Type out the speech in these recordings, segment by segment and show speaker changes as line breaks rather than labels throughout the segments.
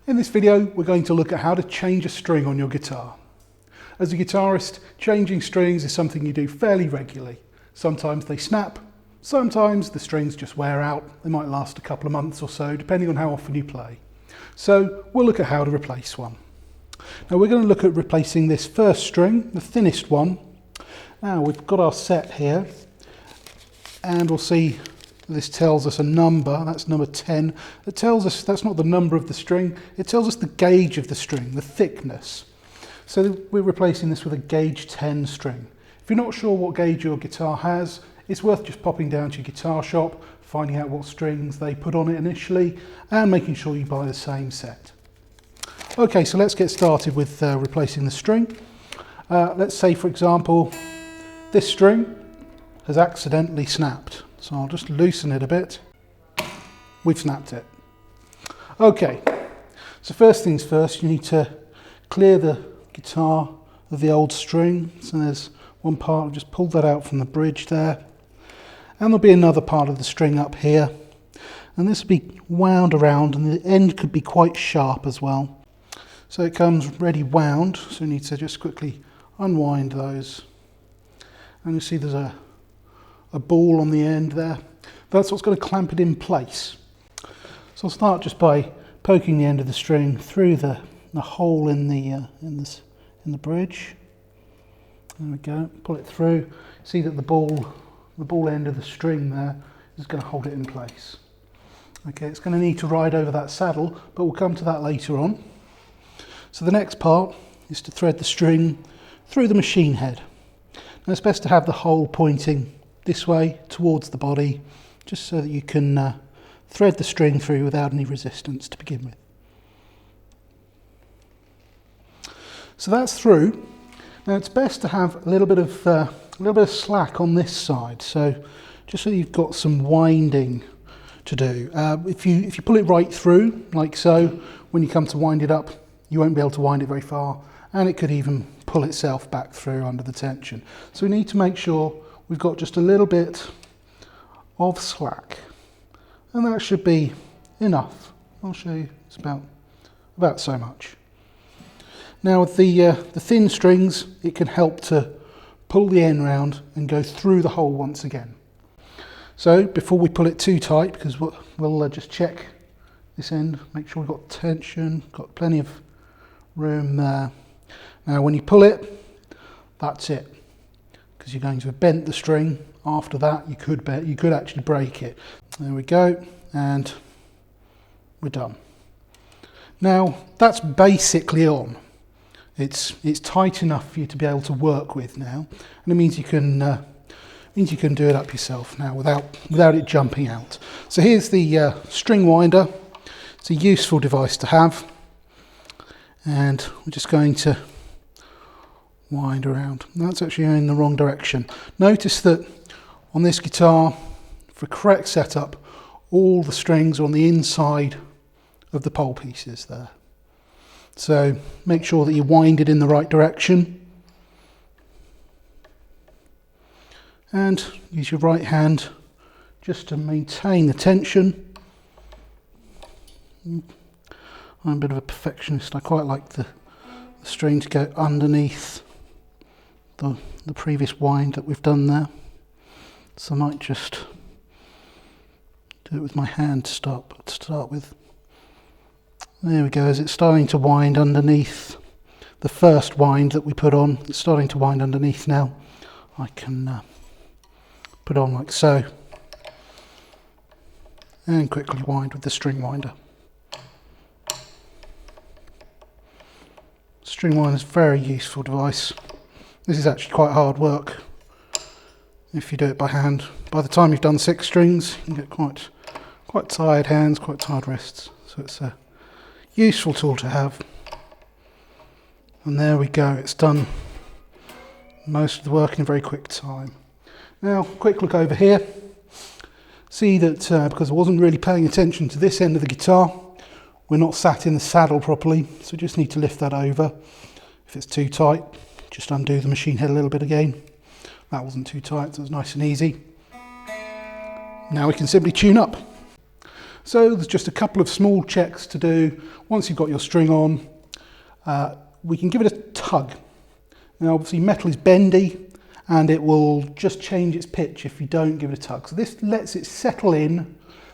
In this video, we're going to look at how to change a string on your guitar. As a guitarist, changing strings is something you do fairly regularly. Sometimes they snap, sometimes the strings just wear out. They might last a couple of months or so, depending on how often you play. So we'll look at how to replace one. Now we're going to look at replacing this first string, the thinnest one. Now we've got our set here, and we'll see this tells us a number, that's number 10. It tells us that's not the number of the string, it tells us the gauge of the string, the thickness. So we're replacing this with a gauge 10 string. If you're not sure what gauge your guitar has, it's worth just popping down to your guitar shop, finding out what strings they put on it initially, and making sure you buy the same set. Okay, so let's get started with replacing the string. Let's say, for example, this string has accidentally snapped. So I'll just loosen it a bit. We've snapped it. Okay, so first things first, you need to clear the guitar of the old string. So there's one part, I've just pulled that out from the bridge there. And there'll be another part of the string up here. And this will be wound around, and the end could be quite sharp as well. So it comes ready wound, so you need to just quickly unwind those. And you see there's a ball on the end there. That's what's going to clamp it in place. So I'll start just by poking the end of the string through the hole in the bridge. There we go. Pull it through. See that the ball end of the string there is going to hold it in place. Okay, it's going to need to ride over that saddle, but we'll come to that later on. So the next part is to thread the string through the machine head. Now it's best to have the hole pointing this way towards the body, just so that you can thread the string through without any resistance to begin with. So that's through. Now it's best to have a little bit of slack on this side, so just so you've got some winding to do. If you pull it right through, like so, when you come to wind it up, you won't be able to wind it very far, and it could even pull itself back through under the tension. So we need to make sure we've got just a little bit of slack, and that should be enough. I'll show you, it's about so much. Now with the thin strings, it can help to pull the end round and go through the hole once again. So before we pull it too tight, because we'll just check this end, make sure we've got tension, got plenty of room there. Now when you pull it, that's it, because you're going to have bent the string. After that, you could actually break it. There we go, and we're done. Now that's basically on. It's tight enough for you to be able to work with now, and it means you can do it up yourself now without it jumping out. So here's the string winder. It's a useful device to have, and we're just going to wind around. That's actually going in the wrong direction. Notice that on this guitar, for correct setup, all the strings are on the inside of the pole pieces there. So make sure that you wind it in the right direction, and use your right hand just to maintain the tension. I'm a bit of a perfectionist. I quite like the string to go underneath the previous wind that we've done there. So I might just do it with my hand to start with. There we go, as it's starting to wind underneath the first wind that we put on. It's starting to wind underneath now. I can put on like so, and quickly wind with the string winder. String winder is a very useful device. This is actually quite hard work if you do it by hand. By the time you've done 6 strings, you can get quite tired hands, quite tired wrists. So it's a useful tool to have. And there we go, it's done most of the work in a very quick time. Now, quick look over here. See that because I wasn't really paying attention to this end of the guitar, we're not sat in the saddle properly, so just need to lift that over. If it's too tight, just undo the machine head a little bit again. That wasn't too tight, so it was nice and easy. Now we can simply tune up. So there's just a couple of small checks to do. Once you've got your string on, we can give it a tug. Now obviously metal is bendy and it will just change its pitch if you don't give it a tug. So this lets it settle into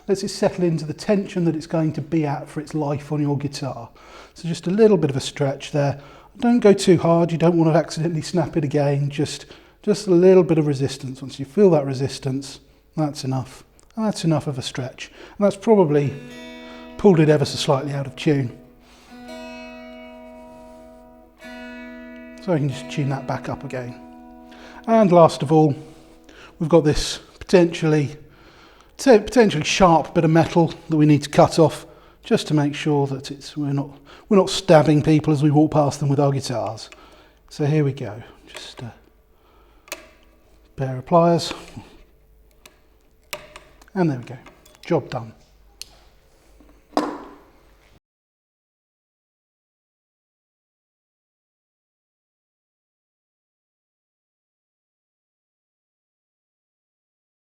the tension that it's going to be at for its life on your guitar. So just a little bit of a stretch there. Don't go too hard, you don't want to accidentally snap it again, just a little bit of resistance. Once you feel that resistance, that's enough. And that's enough of a stretch. And that's probably pulled it ever so slightly out of tune. So I can just tune that back up again. And last of all, we've got this potentially sharp bit of metal that we need to cut off, just to make sure that we're not stabbing people as we walk past them with our guitars. So here we go. Just a pair of pliers. And there we go. Job done.